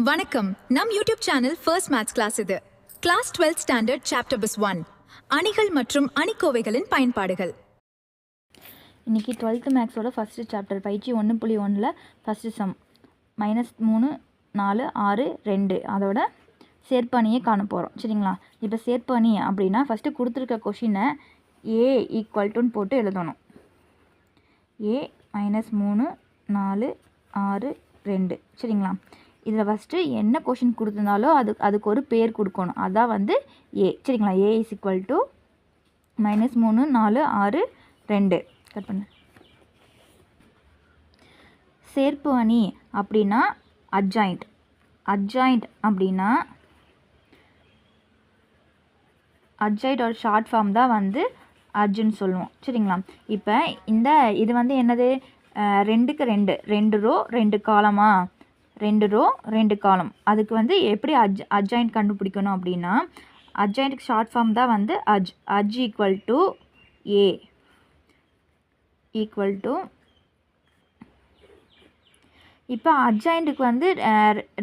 வணக்கம். நம் YouTube channel first maths class இது. கிளாஸ் 12th ஸ்டாண்டர்ட் சாப்டர் பஸ் 1 அணிகள் மற்றும் அணிக்கோவைகளின் பயன்பாடுகள். இன்றைக்கி 12th மேக்ஸோட ஃபஸ்ட்டு சாப்டர் பயிற்சி 1.1ல் ஃபஸ்ட்டு சம் -3 4 6 2 அதோட சேர்ப்பு அணியை காண போகிறோம். சரிங்களா? இப்போ சேர்ப்பு அணி அப்படின்னா ஃபஸ்ட்டு கொடுத்துருக்க கொஷினை ஏ ஈக்குவல்ட்டுன்னு போட்டு எழுதணும். ஏ -3 4 6 2 சரிங்களா? இதில் ஃபஸ்ட்டு என்ன கொஷின் கொடுத்துருந்தாலோ அதுக்கு ஒரு பேர் கொடுக்கணும். அதான் வந்து ஏ. சரிங்களா? ஏ இஸ் ஈக்குவல் டு -3 4 6 2 கட் பண்ணு. சேர்ப்பு அணி அப்படின்னா அட்ஜாயிண்ட். அட்ஜாயிண்ட் அப்படின்னா அட்ஜாயிண்ட் ஒரு ஷார்ட் ஃபார்ம் தான் வந்து அட்ஜுன்னு சொல்லுவோம். சரிங்களா? இப்போ இது வந்து என்னது, 2க்கு 2 ரோ 2 காலமா, 2 ரோ 2 காலம். அதுக்கு வந்து எப்படி அட்ஜாயிண்ட் கண்டுபிடிக்கணும் அப்படின்னா அட்ஜாயிண்ட்டுக்கு ஷார்ட் ஃபார்ம் தான் வந்து adj equal to A equal to. இப்போ அட்ஜாயிண்ட்டுக்கு வந்து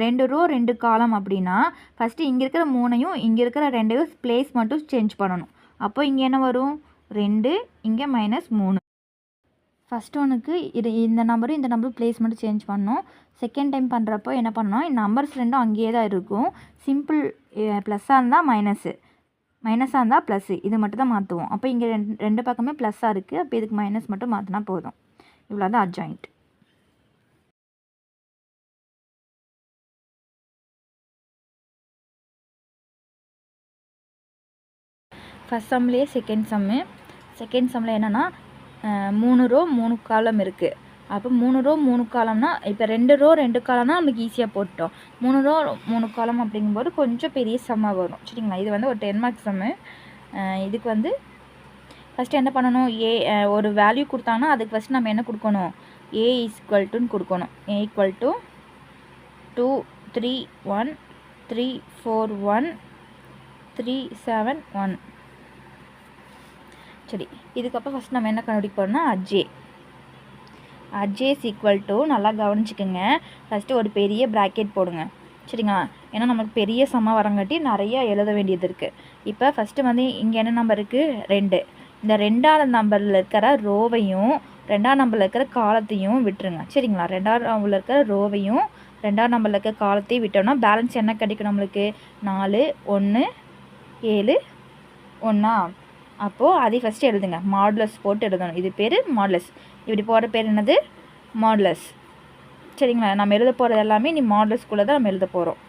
2 ரோ 2 காலம் அப்படின்னா ஃபஸ்ட்டு இங்கே இருக்கிற 3ஐயும் இங்கே இருக்கிற 2ஐயும் பிளேஸ் மட்டும் சேஞ்ச் பண்ணணும். அப்போ இங்கே என்ன வரும், 2 இங்கே -3. ஃபஸ்ட் ஒனுக்கு இந்த நம்பரும் பிளேஸ் மட்டும் சேஞ்ச் பண்ணணும். செகண்ட் டைம் பண்ணுறப்போ என்ன பண்ணணும், இந்த நம்பர்ஸ் ரெண்டும் அங்கேயே தான் இருக்கும். சிம்பிள் ப்ளஸ்ஸாக இருந்தால் மைனஸாக இருந்தால் ப்ளஸ்ஸு, இது மட்டும் தான் மாற்றுவோம். அப்போ இங்கே ரெண்டு பக்கமே ப்ளஸ்ஸாக இருக்குது. அப்போ இதுக்கு மைனஸ் மட்டும் மாற்றினா போதும். இவ்வளோ தான் அட்ஜாயிண்ட். ஃபஸ்ட் சம்லேயே செகண்ட் சம்மில் என்னென்னா 3 ரோ 3 காலம் இருக்குது. அப்போ 3 ரோ 3 காலம்னா இப்போ 2 ரோ 2 காலம்னா நமக்கு ஈஸியாக போட்டோம். 3 ரோ 3 காலம் அப்படிங்கும்போது கொஞ்சம் பெரிய சம்மாக வரும். சரிங்களா? இது வந்து ஒரு 10 மார்க்ஸ் சம்மு. இதுக்கு வந்து ஃபஸ்ட்டு என்ன பண்ணணும், ஒரு வேல்யூ கொடுத்தாங்கன்னா அதுக்கு ஃபஸ்ட்டு நம்ம என்ன கொடுக்கணும், ஏ ஈக்குவல்ட்டுன்னு கொடுக்கணும். ஏ ஈக்குவல் டு 2 3 1 3 4 1 3 7 1. சரி, இதுக்கப்புறம் ஃபஸ்ட் நம்ம என்ன கண்டுபிடிக்க போகிறோம்னா அட்ஜே இஸ் ஈக்குவல் டு, நல்லா கவனிச்சுக்கோங்க, ஃபஸ்ட்டு ஒரு பெரிய ப்ராக்கெட் போடுங்க. சரிங்களா? ஏன்னா நம்மளுக்கு பெரிய சம்மா வரங்காட்டி நிறையா எழுத வேண்டியது இருக்குது. இப்போ ஃபஸ்ட்டு வந்து இங்கே என்ன நம்பர் இருக்குது, 2. இந்த 2ஆவது நம்பரில் இருக்கிற ரோவையும் 2ஆவது நம்பரில் இருக்கிற காலத்தையும் விட்டுருங்க. சரிங்களா? 2ஆவது நம்பரில் இருக்கிற ரோவையும் 2ஆவது நம்பரில் இருக்கிற காலத்தையும் விட்டோம்னா பேலன்ஸ் என்ன கிடைக்கும் நம்மளுக்கு, 4 1 7 1. அப்போது அதை ஃபஸ்ட்டு எழுதுங்க, மாடுலஸ் போட்டு எழுதணும். இது பேர் மாடுலஸ். இப்படி போகிற பேர் என்னது, மாடுலஸ். சரிங்களா? நம்ம எழுத போகிறது எல்லாமே நீ மாடுலஸ்குள்ளே தான் நம்ம எழுத போகிறோம்.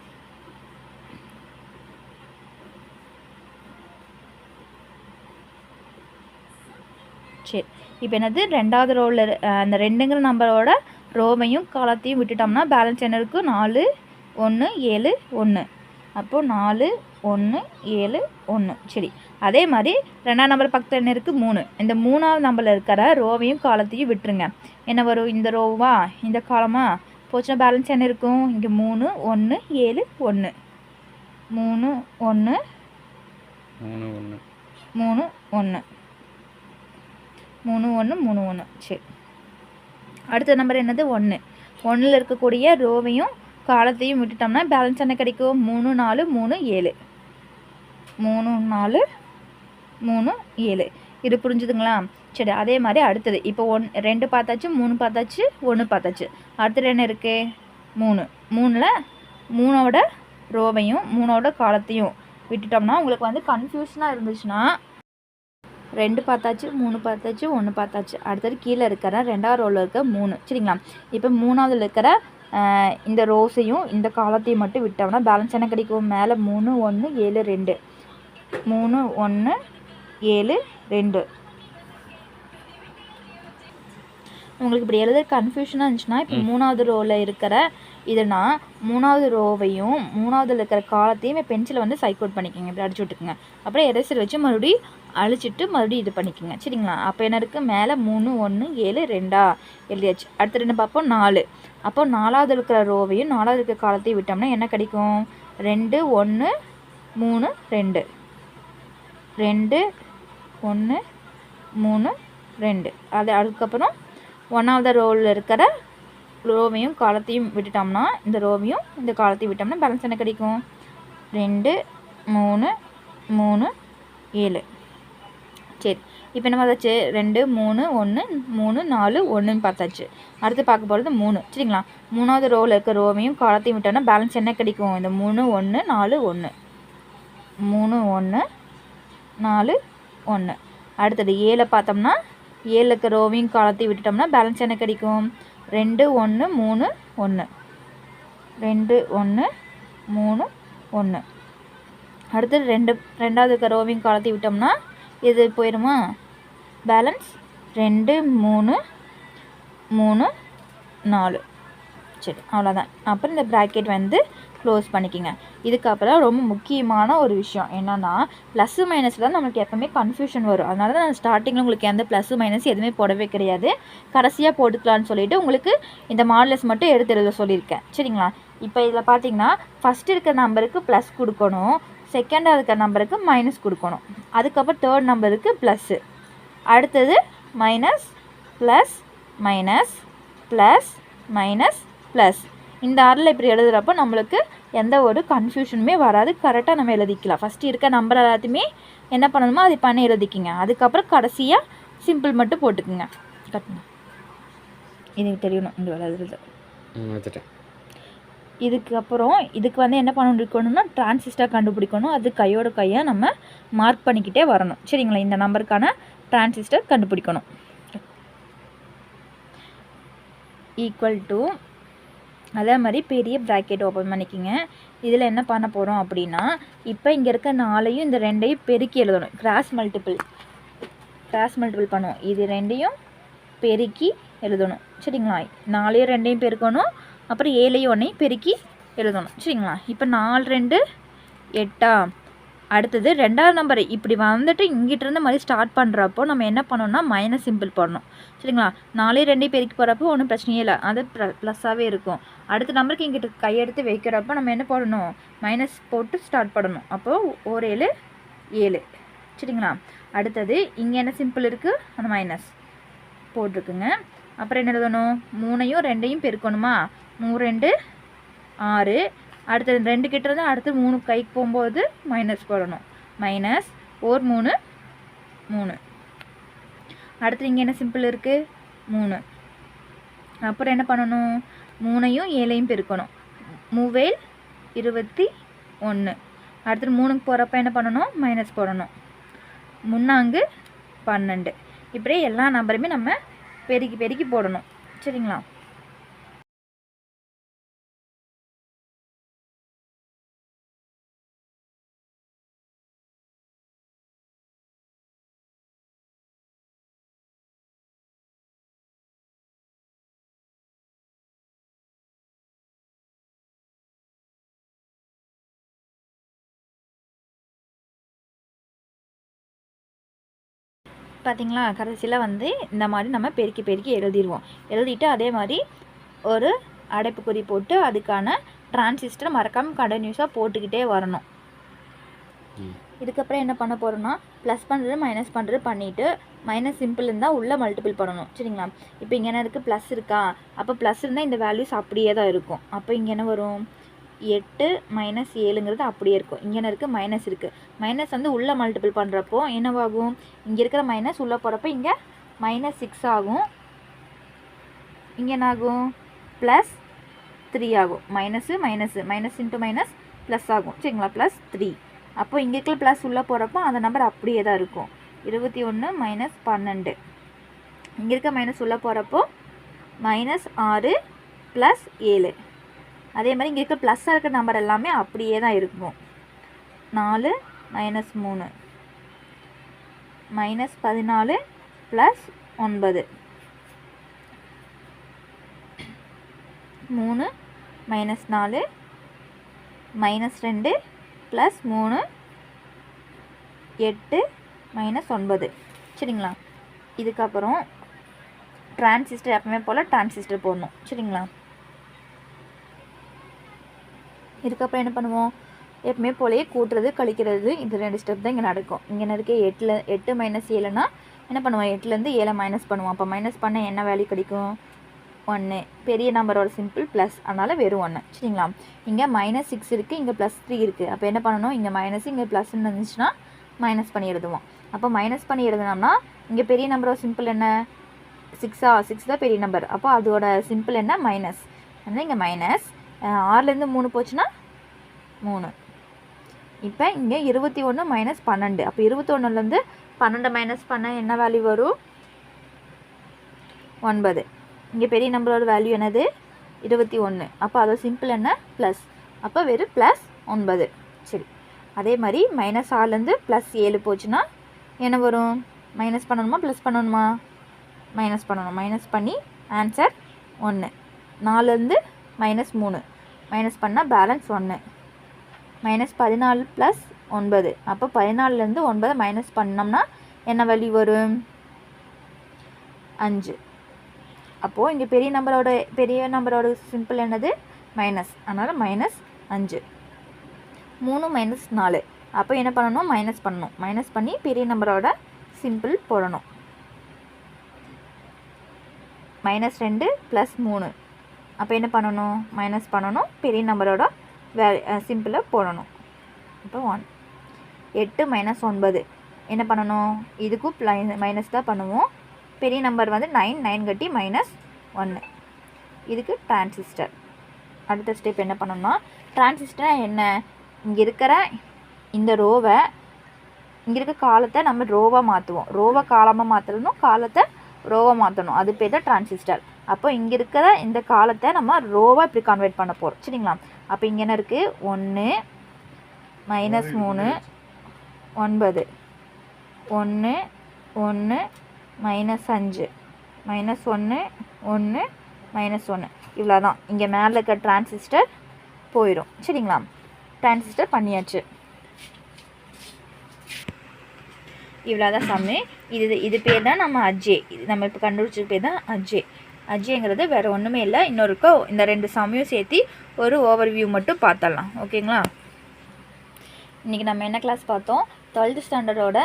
சரி, இப்போ என்னது, 2ஆவது ரோவில் அந்த 2ங்கிற நம்பரோட ரோவையும் காலத்தையும் விட்டுட்டோம்னா பேலன்ஸ் என்ன இருக்கும், 4 1 7 1. அப்போது 4 1 7 1. சரி, அதே மாதிரி 2ஆம் நம்பர் பக்கத்தில் என்ன இருக்குது, 3. இந்த 3ஆவது நம்பரில் இருக்கிற ரோவையும் காலத்தையும் விட்டுருங்க. என்ன வரும், இந்த ரோவா இந்த காலமா போச்சுன்னா பேலன்ஸ் என்ன இருக்கும், இங்கே 3 1 7 1 3 1 3 1 3 1 3 1. சரி, அடுத்த நம்பர் என்னது, 1. 1ல் இருக்கக்கூடிய ரோவையும் காலத்தையும் விட்டுட்டோம்னா பேலன்ஸ் என்ன கிடைக்கும், 3 4 3 7 3 4 3 7. இது புரிஞ்சுதுங்களா? சரி, அதே மாதிரி அடுத்தது இப்போ 2 பார்த்தாச்சு, 3 பார்த்தாச்சு, 1 பார்த்தாச்சு. அடுத்தது என்ன இருக்குது, 3ல் 3ஓட ரோவையும் 3ஓட காலத்தையும் விட்டுட்டோம்னா உங்களுக்கு வந்து கன்ஃபியூஷனாக இருந்துச்சுன்னா 2 பார்த்தாச்சு 3 பார்த்தாச்சு 1 பார்த்தாச்சு. அடுத்தது கீழே இருக்கிற 2ஆவது ரோவில் இருக்க 3. சரிங்களா? இப்போ 3ஆவதில் இருக்கிற இந்த ரோஸையும் இந்த காலத்தையும் மட்டும் விட்டோம்னா பேலன்ஸ் என்ன கிடைக்கும், மேலே 3 1 7 2 3 1 7 2. உங்களுக்கு இப்படி எழுத கன்ஃபியூஷனாக இருந்துச்சுன்னா இப்போ 3ஆவது ரோவில் இருக்கிற இதுனா 3ஆவது ரோவையும் 3ஆவதில் இருக்கிற காலத்தையும் பென்சிலை வந்து சைக் அவுட் பண்ணிக்கோங்க, இப்படி அடிச்சு விட்டுக்குங்க. அப்புறம் எரேசர் வச்சு மறுபடியும் அழிச்சிட்டு மறுபடியும் இது பண்ணிக்கோங்க. சரிங்களா? அப்போ என்ன இருக்குது, மேலே 3 1 7 2 எழுதியாச்சு. அடுத்த 2 பார்ப்போம், 4. அப்போ 4ஆவது இருக்கிற ரோவையும் 4ஆவது இருக்கிற காலத்தையும் விட்டோம்னா என்ன கிடைக்கும், 2 1 3 2 2 1 3 2. அதுக்கப்புறம் 1ஆவது ரோவில் இருக்கிற ரோவையும் காலத்தையும் விட்டுட்டோம்னா இந்த ரோவையும் இந்த காலத்தையும் விட்டோம்னா பேலன்ஸ் என்ன கிடைக்கும்? 2 3 3 7. சரி, இப்போ என்ன பார்த்தாச்சு? 2 3 1 3 4 1ன்னு பார்த்தாச்சு. அடுத்து பார்க்க போகிறது 3. சரிங்களா? 3வது ரோவில் இருக்க ரோவையும் காலத்தையும் விட்டோம்னா பேலன்ஸ் என்ன கிடைக்கும்? இந்த 3 1 4 1 3 1 4 1. அடுத்தது 7 பார்த்தோம்னா 7 இருக்க ரோவையும் காலத்தையும் விட்டுட்டோம்னா பேலன்ஸ் என்ன கிடைக்கும்? 2 1 3 1 2 1 3 1. அடுத்தது 2வது இருக்க ரோவையும் காலத்தையும் விட்டோம்னா இது போயிடுமா? பேலன்ஸ் 2 3 3 4. சரி, அவ்வளோதான். அப்புறம் இந்த ப்ராக்கெட் வந்து க்ளோஸ் பண்ணிக்கோங்க. இதுக்கப்புறம் ரொம்ப முக்கியமான ஒரு விஷயம் என்னென்னா, ப்ளஸ்ஸு மைனஸில் தான் நம்மளுக்கு எப்போவுமே கன்ஃபியூஷன் வரும். அதனால தான் நான் ஸ்டார்டிங்கில் உங்களுக்கு எந்த ப்ளஸ்ஸு மைனஸ் எதுவுமே போடவே கிடையாது. கடைசியாக போட்டுக்கலான்னு சொல்லிவிட்டு உங்களுக்கு இந்த மாடலஸ் மட்டும் எடுத்து எழுத சொல்லியிருக்கேன். சரிங்களா? இப்போ இதில் பார்த்தீங்கன்னா ஃபஸ்ட்டு இருக்க நம்பருக்கு ப்ளஸ் கொடுக்கணும், செகண்டாக இருக்க நம்பருக்கு மைனஸ் கொடுக்கணும், அதுக்கப்புறம் தேர்ட் நம்பருக்கு ப்ளஸ்ஸு, அடுத்தது minus plus minus plus minus plus. இந்த ஆறில் இப்படி எழுதுகிறப்போ நம்மளுக்கு எந்த ஒரு கன்ஃபியூஷனுமே வராது. கரெக்டாக நம்ம எழுதிக்கலாம். ஃபஸ்ட்டு இருக்க நம்பர் எல்லாத்தையுமே என்ன பண்ணணுமோ அதை பண்ணி எழுதிக்கிங்க. அதுக்கப்புறம் கடைசியாக சிம்பிள் மட்டும் போட்டுக்குங்க. கட்டுங்க. இது தெரியணும் இந்த எழுதுறது. இதுக்கப்புறம் இதுக்கு வந்து என்ன பண்ணிருக்கணும்னா டிரான்சிஸ்டர் கண்டுபிடிக்கணும். அது கையோட கையாக நம்ம மார்க் பண்ணிக்கிட்டே வரணும். சரிங்களா? இந்த நம்பருக்கான டிரான்சிஸ்டர் கண்டுபிடிக்கணும். ஈக்குவல் டு, அதே மாதிரி பெரிய ப்ராக்கெட் ஓப்பன் பண்ணிக்கிங்க. இதில் என்ன பண்ண போகிறோம் அப்படின்னா, இப்போ இங்கே இருக்க 4ஐயும் இந்த 2ஐயும் பெருக்கி எழுதணும். கிராஸ் மல்டிபிள் பண்ணுவோம். இது 2ஐயும் பெருக்கி எழுதணும். சரிங்களா? 4ஐயும் 2ஐயும் பெருக்கணும், அப்புறம் 7ஐயும் 1ஐயும் பெருக்கி எழுதணும். சரிங்களா? இப்போ 4 2 8. அடுத்தது 2வது நம்பர் இப்படி வந்துட்டு இங்கிட்ட இருந்த மாதிரி ஸ்டார்ட் பண்ணுறப்போ நம்ம என்ன பண்ணணும்னா மைனஸ் சிம்பிள் போடணும். சரிங்களா? 4 2 பெருக்கி போகிறப்போ ஒன்றும் பிரச்சனையே இல்லை, அது ப்ளஸ்ஸாகவே இருக்கும். அடுத்த நம்பருக்கு இங்கிட்ட கையெடுத்து வைக்கிறப்போ நம்ம என்ன போடணும்? மைனஸ் போட்டு ஸ்டார்ட் பண்ணணும். அப்போது 1 7 7. சரிங்களா? அடுத்தது இங்கே என்ன சிம்பிள் இருக்குது? அந்த மைனஸ் போட்டிருக்குங்க. அப்புறம் என்ன எழுதணும்? 3ஐயும் 2ஐயும் பெருக்கணுமா? 3 2 6. அடுத்தது 2 கிட்ட இருந்து அடுத்து 3 கைக்கு போகும்போது மைனஸ் போடணும். மைனஸ் 4 3 3. அடுத்து இங்கே என்ன சிம்பிள் இருக்குது? 3. அப்புறம் என்ன பண்ணணும்? 3ஐயும் 7ஐயும் பெருக்கணும். 3 21. அடுத்து 3க்கு போகிறப்ப என்ன பண்ணணும்? மைனஸ் போடணும். 3 12. இப்படியே எல்லா நம்பருமே நம்ம பெருக்கி பெருக்கி போடணும். சரிங்களா? பார்த்திங்களா? கடைசியில் வந்து இந்த மாதிரி நம்ம பெருக்கி பெருக்கி எழுதிடுவோம். எழுதிட்டு அதே மாதிரி ஒரு அடைப்புக்குறி போட்டு அதுக்கான டிரான்சிஸ்டர் மறக்காமல் கண்டினியூஸாக போட்டுக்கிட்டே வரணும். இதுக்கப்புறம் என்ன பண்ண போகிறோம்னா ப்ளஸ் பண்ணுறது மைனஸ் பண்ணுறது பண்ணிவிட்டு மைனஸ் சிம்பிள் இருந்தால் உள்ளே மல்டிபிள் பண்ணணும். சரிங்களா? இப்போ இங்கே என்ன இருக்குது? ப்ளஸ் இருக்கா? அப்போ ப்ளஸ் இருந்தால் இந்த வேல்யூஸ் அப்படியே தான் இருக்கும். அப்போ இங்கே என்ன வரும்? 8 மைனஸ் 7ங்கிறது அப்படியே இருக்கும். இங்கே என்ன இருக்குது? மைனஸ் இருக்குது. மைனஸ் வந்து உள்ளே மல்டிபிள் பண்ணுறப்போ என்னவாகும்? இங்கே இருக்கிற மைனஸ் உள்ளே போகிறப்போ இங்கே -6 ஆகும். இங்கே என்ன ஆகும்? +3 ஆகும். மைனஸ் இன்ட்டு மைனஸ் ப்ளஸ் ஆகும். சரிங்களா? +3. அப்போ இங்கே இருக்கிற ப்ளஸ் உள்ளே போகிறப்போ அந்த நம்பர் அப்படியே தான் இருக்கும். 21 மைனஸ் 12. இங்கே இருக்க மைனஸ் உள்ளே போகிறப்போ -6 + 7. அதே மாதிரி இங்கே இருக்க ப்ளஸ்ஸாக இருக்கிற நம்பர் எல்லாமே அப்படியே தான் இருக்கும். 4 - 3 -14 + 9 3 - 4 -2 + 3 8 - 9. சரிங்களா? இதுக்கப்புறம் டிரான்சிஸ்டர் எப்பவுமே போல் டிரான்சிஸ்டர் போடணும். சரிங்களா? இதுக்கப்புறம் என்ன பண்ணுவோம்? எப்பவுமே போலயே கூட்டுறது கழிக்கிறது இந்த 2 ஸ்டெப் தான் இங்கே நடக்கும். இங்கே என்ன இருக்குது? 8 - 7னா என்ன பண்ணுவோம்? 8லேருந்து 7 மைனஸ் பண்ணுவோம். அப்போ மைனஸ் பண்ண என்ன வேல்யூ கிடைக்கும்? 1 பெரிய நம்பரோட சிம்பிள் ப்ளஸ், அதனால் வெறும் 1 சரிங்களா. இங்கே -6 இருக்குது, இங்கே +3 இருக்குது. அப்போ என்ன பண்ணணும், இங்கே மைனஸ் இங்கே ப்ளஸ்ன்னு இருந்துச்சுன்னா மைனஸ் பண்ணி எழுதுவோம். அப்போ மைனஸ் பண்ணி எழுதுனோம்னா இங்கே பெரிய நம்பரோட சிம்பிள் என்ன, 6 தான் பெரிய நம்பர். அப்போ அதோட சிம்பிள் என்ன, மைனஸ். அதனால் இங்கே மைனஸ் 6லேருந்து 3 போச்சுன்னா 3. இப்போ இங்கே 21 - 12. அப்போ 21லேருந்து 12 மைனஸ் பண்ண என்ன வேல்யூ வரும், 9. இங்கே பெரிய நம்பரோட வேல்யூ என்னது, 21. அப்போ அதோட சிம்பிள் என்ன, ப்ளஸ். அப்போ வெறும் +9. சரி, அதே மாதிரி -6லேருந்து +7 போச்சுன்னா என்ன வரும், மைனஸ் பண்ணணுமா ப்ளஸ் பண்ணணுமா, மைனஸ் பண்ணணும். மைனஸ் பண்ணி ஆன்சர் 1. 4லேருந்து -3 மைனஸ் பண்ணால் பேலன்ஸ் 1. -14 + 9. அப்போ 14லேருந்து 9 மைனஸ் பண்ணோம்னா என்ன வேல்யூ வரும், 5. அப்போது இங்கே பெரிய நம்பரோட சிம்பிள் என்னது, மைனஸ். அதனால் -5. 3 - 4. அப்போ என்ன பண்ணணும், மைனஸ் பண்ணணும். மைனஸ் பண்ணி பெரிய நம்பரோட சிம்பிள் போடணும். -2 + 3. அப்போ என்ன பண்ணணும், மைனஸ் பண்ணணும், பெரிய நம்பரோட சிம்பிளை போடணும். இப்போ 1. 8 - 9. என்ன பண்ணணும், இதுக்கும் மைனஸ் தான் பண்ணுவோம். பெரிய நம்பர் வந்து 9 கட்டி -1. இதுக்கு டிரான்சிஸ்டர். அடுத்த ஸ்டெப் என்ன பண்ணணும்னா, டிரான்சிஸ்டர் என்ன, இங்கே இருக்கிற இந்த ரோவை, இங்கே இருக்க காலத்தை நம்ம ரோவாக மாற்றுவோம். ரோவை காலமாக மாற்றணும், காலத்தை ரோவாக மாற்றணும். அது பேர் தான் டிரான்சிஸ்டர். அப்போ இங்கே இருக்கிற இந்த காலத்தை நம்ம ரோவாக இப்படி கன்வெர்ட் பண்ண போகிறோம் சரிங்களா. அப்போ இங்கே என்ன இருக்குது, 1 - 3 9 1 1 -5 -1 1 -1 இவ்வளோ தான். இங்கே மேலே இருக்க டிரான்சிஸ்டர் போயிடும் சரிங்களா. டிரான்சிஸ்டர் பண்ணியாச்சு. இவ்வளோ தான் சம்மு. இது பேர் தான் நம்ம அஜ்ஜே. இது நம்ம இப்போ கண்டுபிடிச்ச பேர் தான் அஜ்ஜே. அஜ்ஜேங்கிறது வேறு ஒன்றுமே இல்லை. இன்னொருக்கோ இந்த 2 சம்மையும் சேர்த்து ஒரு ஓவர்வியூ மட்டும் பார்த்தலாம் ஓகேங்களா. இன்றைக்கி நம்ம என்ன கிளாஸ் பார்த்தோம், 12th ஸ்டாண்டர்டோட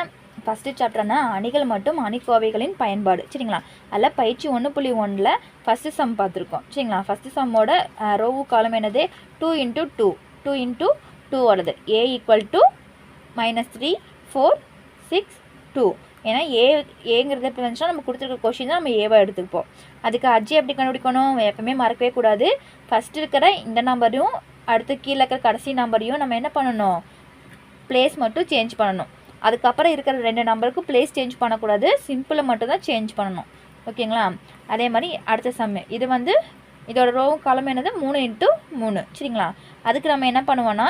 ஃபஸ்ட்டு சாப்டர்னா அணிகள் மற்றும் அணிக்கோவைகளின் பயன்பாடு சரிங்களா. அதில் பயிற்சி 1.1ல் ஃபஸ்ட்டு சம் பார்த்துருக்கோம் சரிங்களா. ஃபஸ்ட்டு சம்மோட ரோவு காலம் என்னது, 2 × 2 2 × 2 ஓடுது. A = -3 4 6 2. ஏன்னா ஏங்கிறது எப்படி வந்துச்சுன்னா நம்ம கொடுத்துருக்க கொஷின் தான் நம்ம ஏவாக எடுத்துப்போம். அதுக்கு அஜ்ஜி எப்படி கண்டுபிடிக்கணும், எப்பவுமே மறக்கவே கூடாது. ஃபஸ்ட்டு இருக்கிற இந்த நம்பரையும் அடுத்து கீழே இருக்கிற கடைசி நம்பரையும் நம்ம என்ன பண்ணணும், ப்ளேஸ் மட்டும் சேஞ்ச் பண்ணணும். அதுக்கப்புறம் இருக்கிற 2 நம்பருக்கு ப்ளேஸ் சேஞ்ச் பண்ணக்கூடாது, சிம்பிளை மட்டும் தான் சேஞ்ச் பண்ணணும் ஓகேங்களா. அதே மாதிரி அடுத்த சம்மு, இது வந்து இதோட ரோவும் காலம் என்னது, 3 × 3 சரிங்களா. அதுக்கு நம்ம என்ன பண்ணுவோன்னா,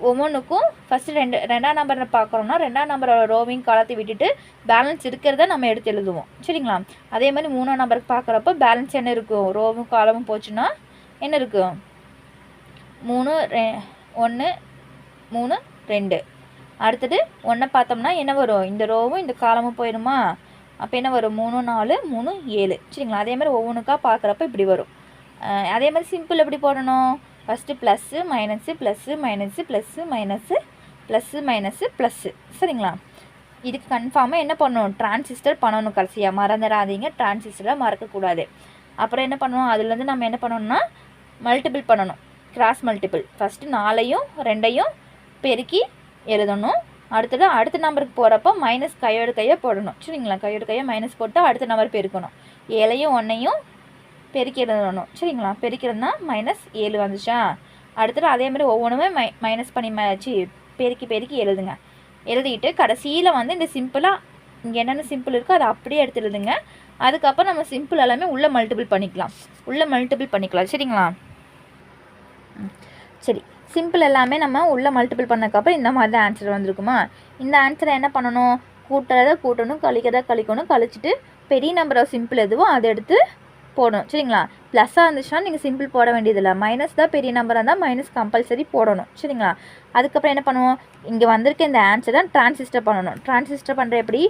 ஒவ்வொன்றுக்கும் ஃபஸ்ட்டு ரெண்டாம் நம்பரை பார்க்குறோம்னா 2ஆம் நம்பரோட ரோவிங் காலத்தை விட்டுட்டு பேலன்ஸ் இருக்கிறத நம்ம எடுத்து எழுதுவோம் சரிங்களா. அதே மாதிரி 3ஆம் நம்பருக்கு பார்க்குறப்போ பேலன்ஸ் என்ன இருக்கும், ரோவும் காலமும் போச்சுன்னா என்ன இருக்கும், 3 1 3 2. அடுத்தது 1 பார்த்தோம்னா என்ன வரும், இந்த ரோவும் இந்த காலமும் போயிடுமா. அப்போ என்ன வரும், 3 4 3 7 சரிங்களா. அதே மாதிரி ஒவ்வொன்றுக்கா பார்க்குறப்ப இப்படி வரும். அதே மாதிரி சிம்பிள் எப்படி போடணும், first plus minus plus minus plus minus plus minus plus சரிங்களா. இதுக்கு கன்ஃபார்மாக என்ன பண்ணணும், டிரான்சிஸ்டர் பண்ணணும். கடைசியாக மறந்துடாதீங்க, டிரான்சிஸ்டரை மறக்கக்கூடாது. அப்புறம் என்ன பண்ணுவோம், அதுலேருந்து நம்ம என்ன பண்ணணும்னா மல்டிபிள் பண்ணணும், கிராஸ் மல்டிபிள். ஃபஸ்ட்டு 4ஐயும் 2ஐயும் பெருக்கி எழுதணும். அடுத்த நம்பருக்கு போகிறப்போ மைனஸ் கையை போடணும் சரிங்களா. கையை மைனஸ் போட்டு அடுத்த நம்பர் பெருக்கணும். 7ஐயும் 1ஐயும் பெருக்கி எழுதணும் சரிங்களா. பெருக்கிறதுனா -7 வந்துச்சா. அடுத்தது அதே மாதிரி ஒவ்வொன்றுமே மைனஸ் பண்ணி பெருக்கி எழுதுங்க. எழுதிட்டு கடைசியில் வந்து இந்த சிம்பிளாக இங்கே என்னென்ன சிம்பிள் இருக்கோ அதை அப்படியே எடுத்து எழுதுங்க. அதுக்கப்புறம் நம்ம சிம்பிள் எல்லாமே உள்ளே மல்டிபிள் பண்ணிக்கலாம் சரிங்களா. சரி, சிம்பிள் எல்லாமே நம்ம உள்ளே மல்டிபிள் பண்ணதுக்கப்புறம் இந்த மாதிரி தான் ஆன்சர் வந்திருக்குமா. இந்த ஆன்சரை என்ன பண்ணணும், கூட்டணும், கழிக்கணும். கழிச்சிட்டு பெரிய நம்பரை சிம்பிள் எதுவோ அதை எடுத்து போடணும் சரிங்களா. ப்ளஸ்ஸாக இருந்துச்சுன்னா நீங்கள் சிம்பிள் போட வேண்டியதில்லை. மைனஸ் தான் பெரிய நம்பராக இருந்தால் மைனஸ் கம்பல்சரி போடணும் சரிங்களா. அதுக்கப்புறம் என்ன பண்ணுவோம், இங்கே வந்திருக்க இந்த ஆன்சர் தான் டிரான்சிஸ்டர் பண்ணணும். டிரான்சிஸ்டர் பண்ணுற எப்படி,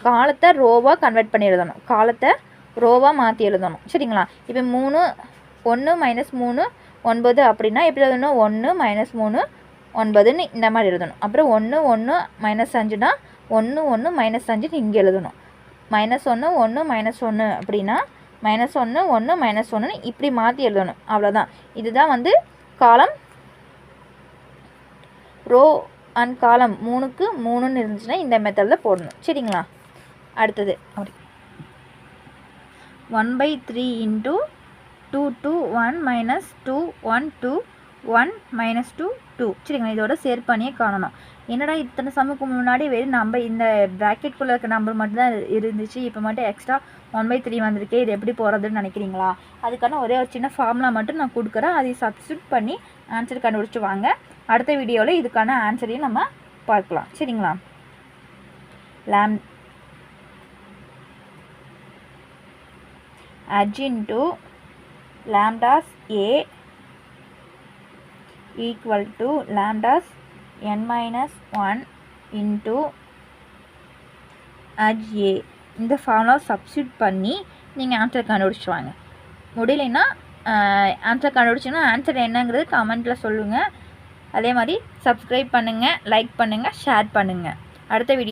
காலத்தை ரோவாக கன்வெர்ட் பண்ணி எழுதணும், காலத்தை ரோவாக மாற்றி எழுதணும் சரிங்களா. இப்போ 3 1 -3 9 அப்படின்னா எப்படி எழுதணும், 1 -3 9ன்னு இந்த மாதிரி எழுதணும். அப்புறம் 1 1 -5னா 1 1 -5ன்னு இங்கே எழுதணும். -1 1 -1 அப்படின்னா -1 1 -1 இப்படி மாற்றி எழுதணும். அவ்வளோதான். இதுதான் வந்து காலம் ரோ அண்ட் காலம் 3க்கு 3ன்னு இருந்துச்சுன்னா இந்த மெத்தடில் போடணும். சரிங்களா? அடுத்தது 1/3 × 2 2 1 -2 1 2 1 -2 2. சரிங்களா? இதோட சேர்ப்பணியை காணணும். என்னடா இத்தனை சம்முக்கு முன்னாடி வெறும் நம்பர் இந்த ப்ராக்கெட்குள்ளே இருக்க நம்பர் மட்டும்தான் இருந்துச்சு, இப்போ மட்டும் எக்ஸ்ட்ரா 1/3 வந்திருக்கே, இது எப்படி போகிறதுன்னு நினைக்கிறீங்களா? அதுக்கான ஒரே ஒரு சின்ன ஃபார்முலா மட்டும் நான் கொடுக்குறேன். அதை சப்ஸ்டியூட் பண்ணி ஆன்சர் கண்டுபிடிச்சிட்டு வாங்க. அடுத்த வீடியோவில் இதுக்கான ஆன்சரையும் நம்ம பார்க்கலாம். சரிங்களா? H into lambdas A equal to lambdas n minus 1 into HA. இந்த ஃபார்முலா சப்ஸ்டியூட் பண்ணி நீங்கள் ஆன்சர் கண்டுபிடிச்சிடுவாங்க. முடியலைன்னா ஆன்சர் கண்டுபிடிச்சிங்கன்னா ஆன்சர் என்னங்கிறது கமெண்ட்டில் சொல்லுங்கள். அதே மாதிரி சப்ஸ்கிரைப் பண்ணுங்கள், லைக் பண்ணுங்கள், ஷேர் பண்ணுங்கள். அடுத்த வீடியோ